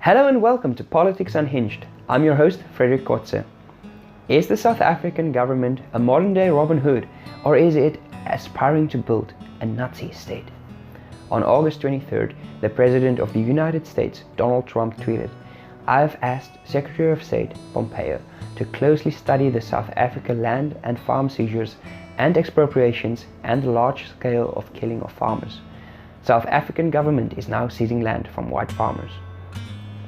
Hello and welcome to Politics Unhinged. I'm your host, Frederik Kotze. Is the South African government a modern-day Robin Hood, or is it aspiring to build a Nazi state? On August 23rd, the President of the United States, Donald Trump, tweeted, "I have asked Secretary of State Pompeo to closely study the South Africa land and farm seizures and expropriations and the large scale of killing of farmers. South African government is now seizing land from white farmers."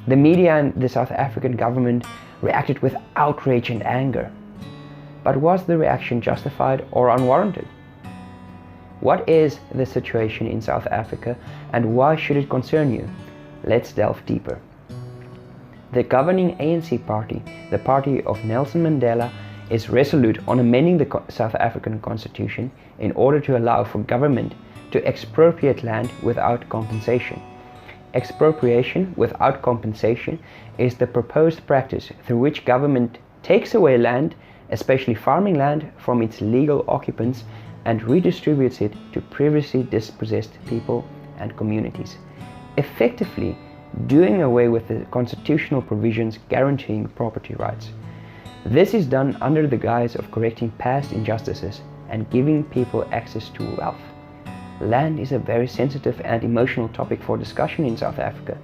The media and the South African government reacted with outrage and anger. But was the reaction justified or unwarranted? What is the situation in South Africa and why should it concern you? Let's delve deeper. The governing ANC party, the party of Nelson Mandela, is resolute on amending the South African constitution in order to allow for government to expropriate land without compensation. Expropriation without compensation is the proposed practice through which government takes away land, especially farming land, from its legal occupants and redistributes it to previously dispossessed people and communities, effectively doing away with the constitutional provisions guaranteeing property rights. This is done under the guise of correcting past injustices and giving people access to wealth. Land is a very sensitive and emotional topic for discussion in South Africa.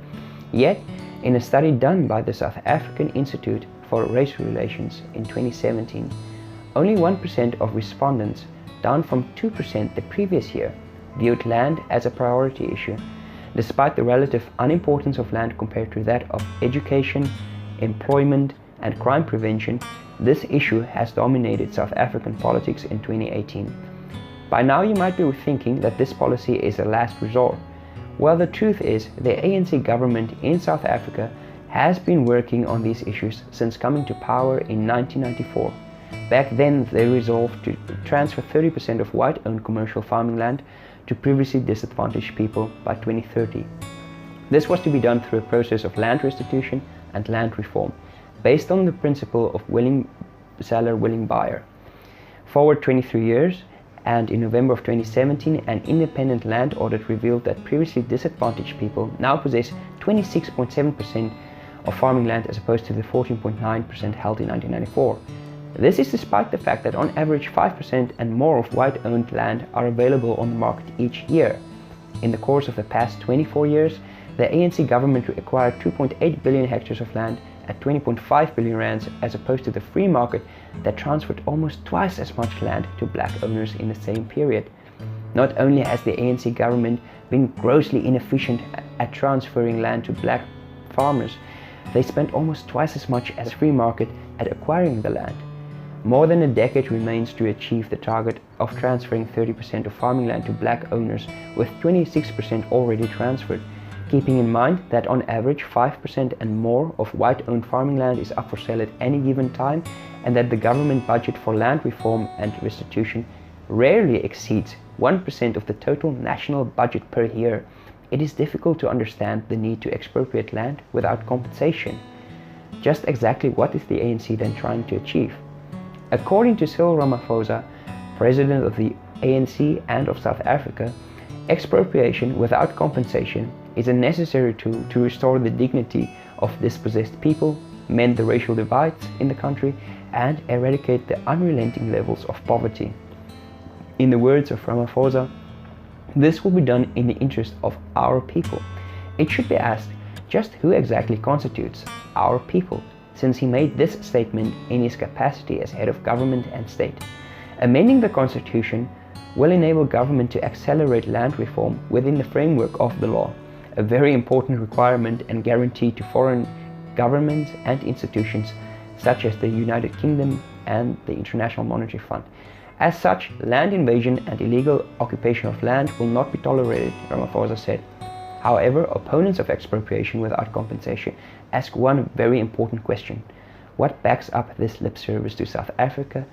Yet, in a study done by the South African Institute for Race Relations in 2017, only 1% of respondents, down from 2% the previous year, viewed land as a priority issue, despite the relative unimportance of land compared to that of education, employment, and crime prevention. This issue has dominated South African politics in 2018. By now you might be thinking that this policy is a last resort. Well, the truth is the ANC government in South Africa has been working on these issues since coming to power in 1994. Back then they resolved to transfer 30% of white-owned commercial farming land to previously disadvantaged people by 2030. This was to be done through a process of land restitution and land reform, based on the principle of willing seller, willing buyer. Forward 23 years, and in November of 2017, an independent land audit revealed that previously disadvantaged people now possess 26.7% of farming land as opposed to the 14.9% held in 1994. This is despite the fact that on average 5% and more of white-owned land are available on the market each year. In the course of the past 24 years, the ANC government acquired 2.8 billion hectares of land at 20.5 billion rands, as opposed to the free market that transferred almost twice as much land to black owners in the same period. Not only has the ANC government been grossly inefficient at transferring land to black farmers, they spent almost twice as much as free market at acquiring the land. More than a decade remains to achieve the target of transferring 30% of farming land to black owners, with 26% already transferred, keeping in mind that on average 5% and more of white-owned farming land is up for sale at any given time, and that the government budget for land reform and restitution rarely exceeds 1% of the total national budget per year. It is difficult to understand the need to expropriate land without compensation. Just exactly what is the ANC then trying to achieve? According to Cyril Ramaphosa, President of the ANC and of South Africa, expropriation without compensation is a necessary tool to restore the dignity of dispossessed people, mend the racial divides in the country, and eradicate the unrelenting levels of poverty. In the words of Ramaphosa, this will be done in the interest of our people. It should be asked, just who exactly constitutes our people, since he made this statement in his capacity as head of government and state. Amending the constitution will enable government to accelerate land reform within the framework of the law, a very important requirement and guarantee to foreign governments and institutions such as the United Kingdom and the International Monetary Fund. As such, land invasion and illegal occupation of land will not be tolerated, Ramaphosa said. However, opponents of expropriation without compensation ask one very important question: what backs up this lip service to South Africa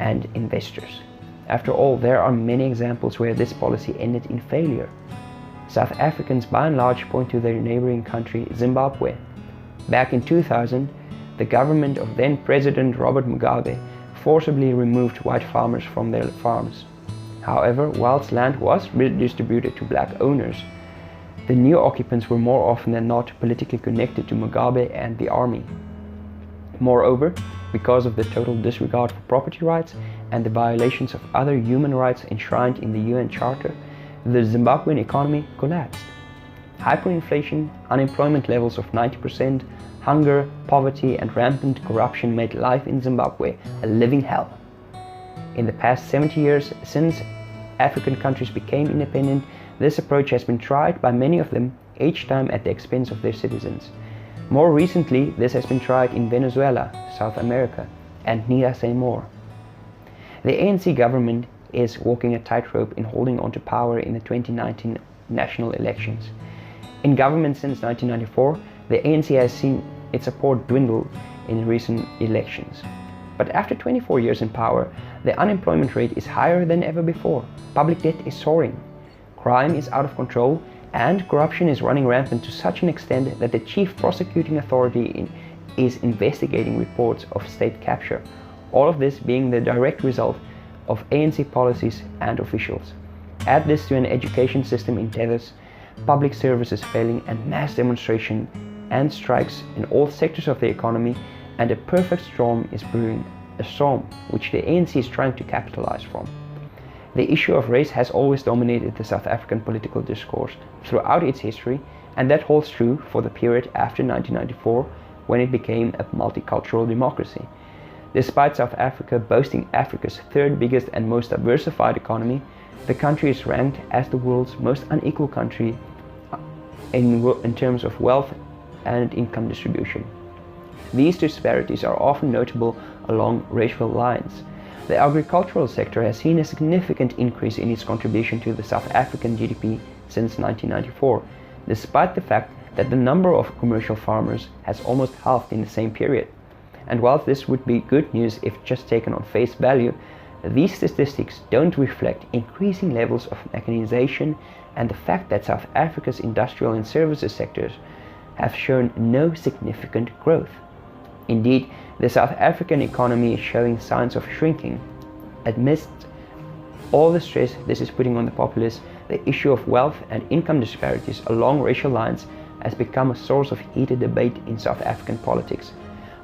and investors? After all, there are many examples where this policy ended in failure. South Africans by and large point to their neighboring country, Zimbabwe. Back in 2000, the government of then President Robert Mugabe forcibly removed white farmers from their farms. However, whilst land was redistributed to black owners, The new occupants were more often than not politically connected to Mugabe and the army. Moreover, because of the total disregard for property rights and the violations of other human rights enshrined in the UN Charter, the Zimbabwean economy collapsed. Hyperinflation, unemployment levels of 90%, hunger, poverty and rampant corruption made life in Zimbabwe a living hell. In the past 70 years since African countries became independent, this approach has been tried by many of them, each time at the expense of their citizens. More recently, this has been tried in Venezuela, South America, and need I say more. The ANC government is walking a tightrope in holding on to power in the 2019 national elections. In government since 1994, the ANC has seen its support dwindle in recent elections. But after 24 years in power, the unemployment rate is higher than ever before, public debt is soaring, crime is out of control, and corruption is running rampant to such an extent that the chief prosecuting authority is investigating reports of state capture, all of this being the direct result of ANC policies and officials. Add this to an education system in tethers, public services failing, and mass demonstration and strikes in all sectors of the economy, and a perfect storm is brewing, a storm which the ANC is trying to capitalize from. The issue of race has always dominated the South African political discourse throughout its history, and that holds true for the period after 1994, when it became a multicultural democracy. Despite South Africa boasting Africa's third biggest and most diversified economy, the country is ranked as the world's most unequal country in terms of wealth and income distribution. These disparities are often notable along racial lines. The agricultural sector has seen a significant increase in its contribution to the South African GDP since 1994, despite the fact that the number of commercial farmers has almost halved in the same period. And whilst this would be good news if just taken on face value, these statistics don't reflect increasing levels of mechanization and the fact that South Africa's industrial and services sectors have shown no significant growth. Indeed, the South African economy is showing signs of shrinking. Amidst all the stress this is putting on the populace, the issue of wealth and income disparities along racial lines has become a source of heated debate in South African politics.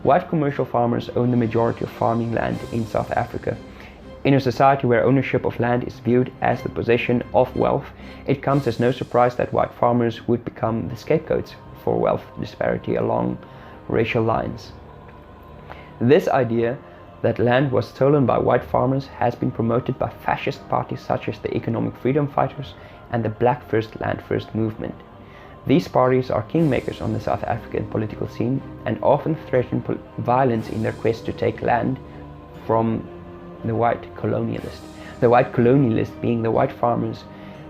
White commercial farmers own the majority of farming land in South Africa. In a society where ownership of land is viewed as the possession of wealth, it comes as no surprise that white farmers would become the scapegoats for wealth disparity along racial lines. This idea that land was stolen by white farmers has been promoted by fascist parties such as the Economic Freedom Fighters and the Black First Land First movement. These parties are kingmakers on the South African political scene and often threaten violence in their quest to take land from the white colonialist. The white colonialist being the white farmers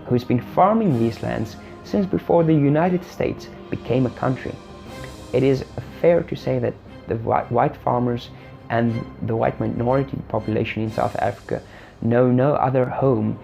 who's been farming these lands since before the United States became a country. It is fair to say that the white farmers and the white minority population in South Africa know no other home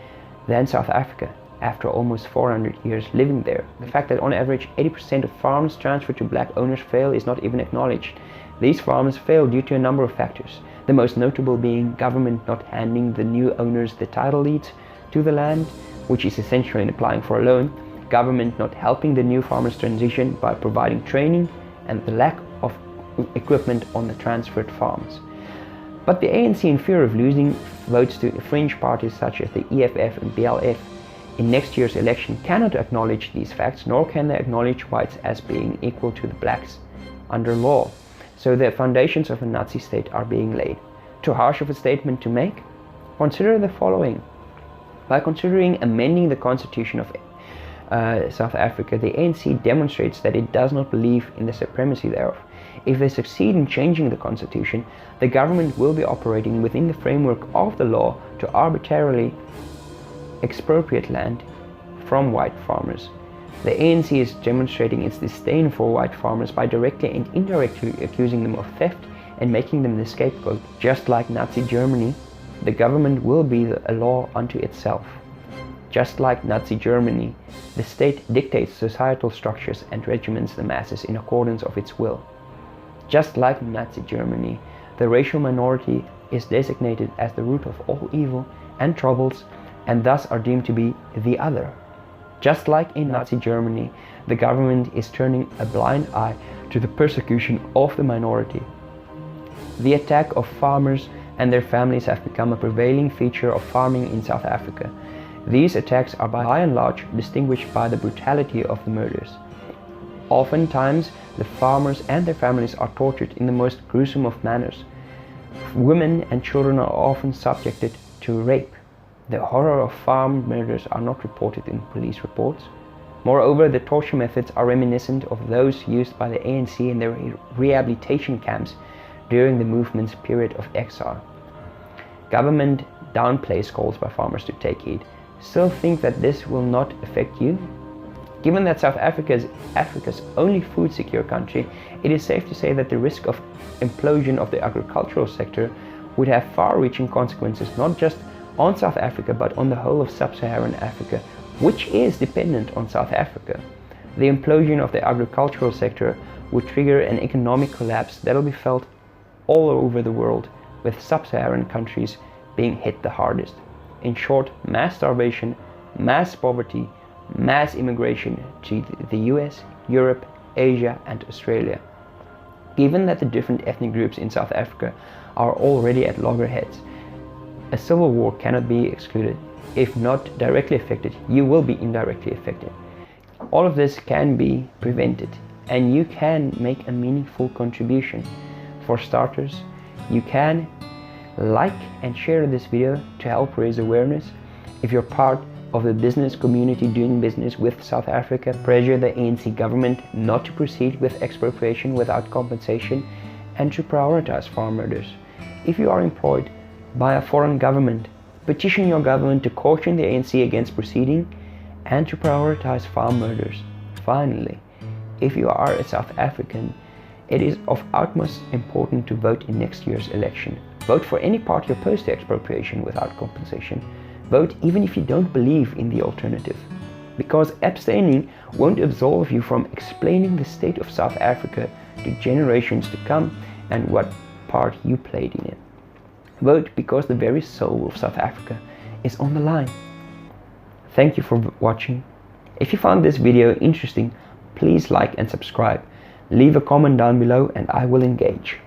than South Africa after almost 400 years living there. The fact that on average 80% of farms transferred to black owners fail is not even acknowledged. These farms fail due to a number of factors, the most notable being government not handing the new owners the title deeds to the land, which is essentially applying for a loan, government not helping the new farmers transition by providing training, and the lack of equipment on the transferred farms. But the ANC, in fear of losing votes to fringe parties such as the EFF and BLF in next year's election, cannot acknowledge these facts, nor can they acknowledge whites as being equal to the blacks under law. So the foundations of a Nazi state are being laid. Too harsh of a statement to make? Consider the following. By considering amending the constitution of South Africa, the ANC demonstrates that it does not believe in the supremacy thereof. If they succeed in changing the constitution, the government will be operating within the framework of the law to arbitrarily expropriate land from white farmers. The ANC is demonstrating its disdain for white farmers by directly and indirectly accusing them of theft and making them the scapegoat. Just like Nazi Germany, the government will be a law unto itself. Just like Nazi Germany, the state dictates societal structures and regiments the masses in accordance of its will. Just like Nazi Germany, the racial minority is designated as the root of all evil and troubles, and thus are deemed to be the other. Just like in Nazi Germany, the government is turning a blind eye to the persecution of the minority. The attack of farmers and their families have become a prevailing feature of farming in South Africa. These attacks are by and large distinguished by the brutality of the murders. Oftentimes, the farmers and their families are tortured in the most gruesome of manners. Women and children are often subjected to rape. The horror of farm murders are not reported in police reports. Moreover, the torture methods are reminiscent of those used by the ANC in their rehabilitation camps during the movement's period of exile. Government downplays calls by farmers to take heed. Still think that this will not affect you? Given that South Africa is Africa's only food secure country, it is safe to say that the risk of implosion of the agricultural sector would have far-reaching consequences not just on South Africa but on the whole of sub-Saharan Africa, which is dependent on South Africa. The implosion of the agricultural sector would trigger an economic collapse that will be felt all over the world, with sub-Saharan countries being hit the hardest. In short, mass starvation, mass poverty, mass immigration to the US, Europe, Asia and Australia. Given that the different ethnic groups in South Africa are already at loggerheads, a civil war cannot be excluded. If not directly affected, you will be indirectly affected. All of this can be prevented and you can make a meaningful contribution. For starters, you can like and share this video to help raise awareness. If you're part of the business community doing business with South Africa, pressure the ANC government not to proceed with expropriation without compensation and to prioritize farm murders. If you are employed by a foreign government, petition your government to caution the ANC against proceeding and to prioritize farm murders. Finally, if you are a South African, it is of utmost importance to vote in next year's election. Vote for any party opposed to expropriation without compensation. Vote even if you don't believe in the alternative. Because abstaining won't absolve you from explaining the state of South Africa to generations to come and what part you played in it. Vote because the very soul of South Africa is on the line. Thank you for watching. If you found this video interesting, please like and subscribe. Leave a comment down below and I will engage.